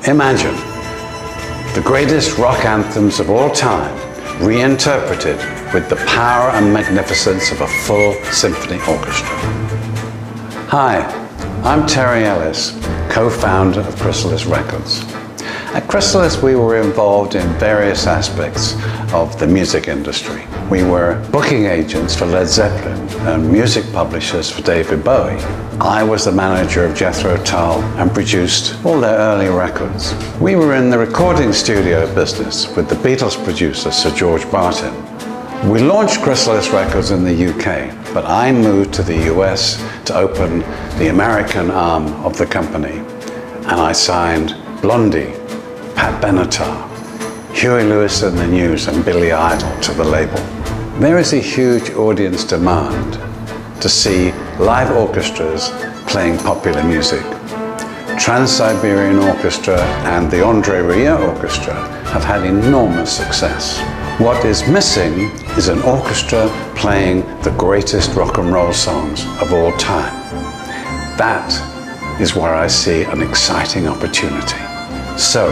Imagine the greatest rock anthems of all time reinterpreted with the power and magnificence of a full symphony orchestra. Hi, I'm Terry Ellis, co-founder of Chrysalis Records. At Chrysalis, we were involved in various aspects of the music industry. We were booking agents for Led Zeppelin and music publishers for David Bowie. I was the manager of Jethro Tull and produced all their early records. We were in the recording studio business with the Beatles producer Sir George Martin. We launched Chrysalis Records in the UK, but I moved to the US to open the American arm of the company, and I signed Blondie, Pat Benatar, Huey Lewis and the News and Billy Idol to the label. There is a huge audience demand to see live orchestras playing popular music. Trans-Siberian Orchestra and the André Rieu Orchestra have had enormous success. What is missing is an orchestra playing the greatest rock and roll songs of all time. That is where I see an exciting opportunity. So,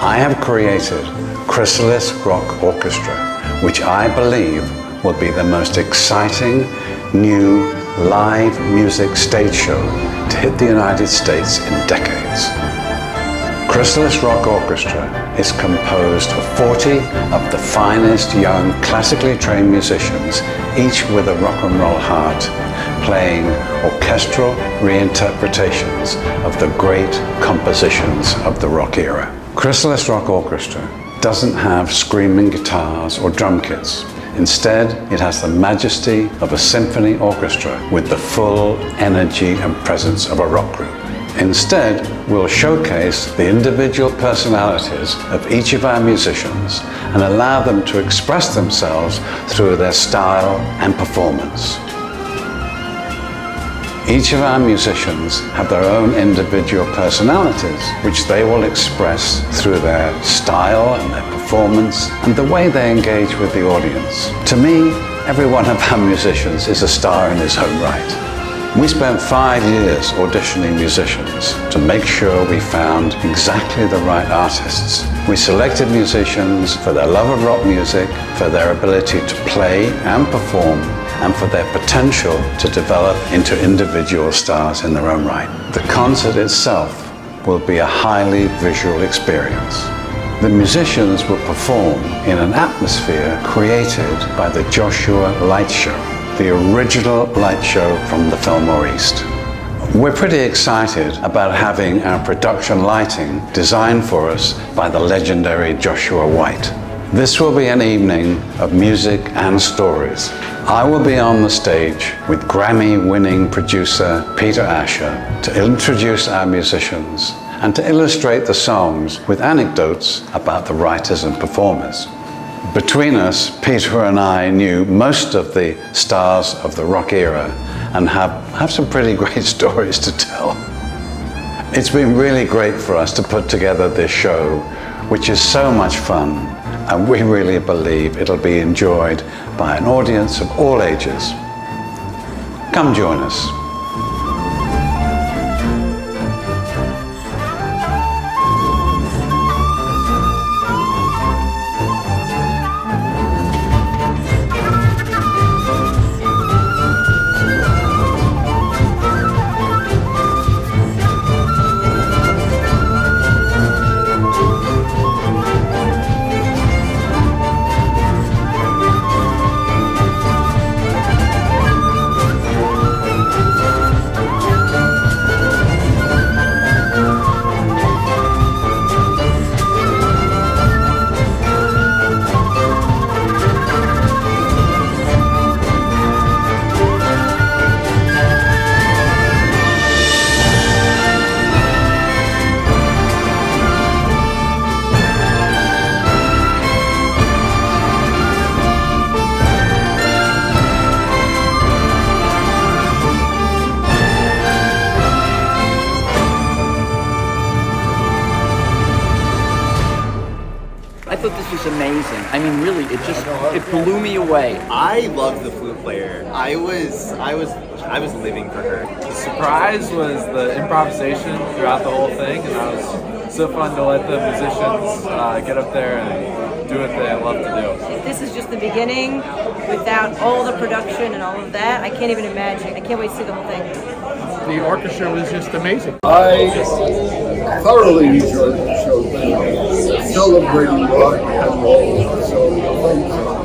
I have created Chrysalis Rock Orchestra, which I believe will be the most exciting new live music stage show to hit the United States in decades. Chrysalis Rock Orchestra is composed of 40 of the finest young classically trained musicians, each with a rock and roll heart, playing orchestral reinterpretations of the great compositions of the rock era. Chrysalis Rock Orchestra doesn't have screaming guitars or drum kits. Instead, it has the majesty of a symphony orchestra with the full energy and presence of a rock group. Instead, we'll showcase the individual personalities of each of our musicians and allow them to express themselves through their style and performance. Each of our musicians have their own individual personalities, which they will express through their style and their performance and the way they engage with the audience. To me, every one of our musicians is a star in his own right. We spent 5 years auditioning musicians to make sure we found exactly the right artists. We selected musicians for their love of rock music, for their ability to play and perform, and for their potential to develop into individual stars in their own right. The concert itself will be a highly visual experience. The musicians will perform in an atmosphere created by the Joshua Light Show, the original light show from the Fillmore East. We're pretty excited about having our production lighting designed for us by the legendary Joshua White. This will be an evening of music and stories. I will be on the stage with Grammy-winning producer Peter Asher to introduce our musicians and to illustrate the songs with anecdotes about the writers and performers. Between us, Peter and I knew most of the stars of the rock era and have some pretty great stories to tell. It's been really great for us to put together this show, which is so much fun, and we really believe it'll be enjoyed by an audience of all ages. Come join us. thought this was amazing. I mean, really, it blew me away. I loved the flute player. I was living for her. The surprise was the improvisation throughout the whole thing, and I was so fun to let the musicians get up there and do what they love to do. If this is just the beginning, without all the production and all of that, I can't even imagine. I can't wait to see the whole thing. The orchestra was just amazing. I thoroughly enjoyed the show, celebrating rock and roll. So thank you.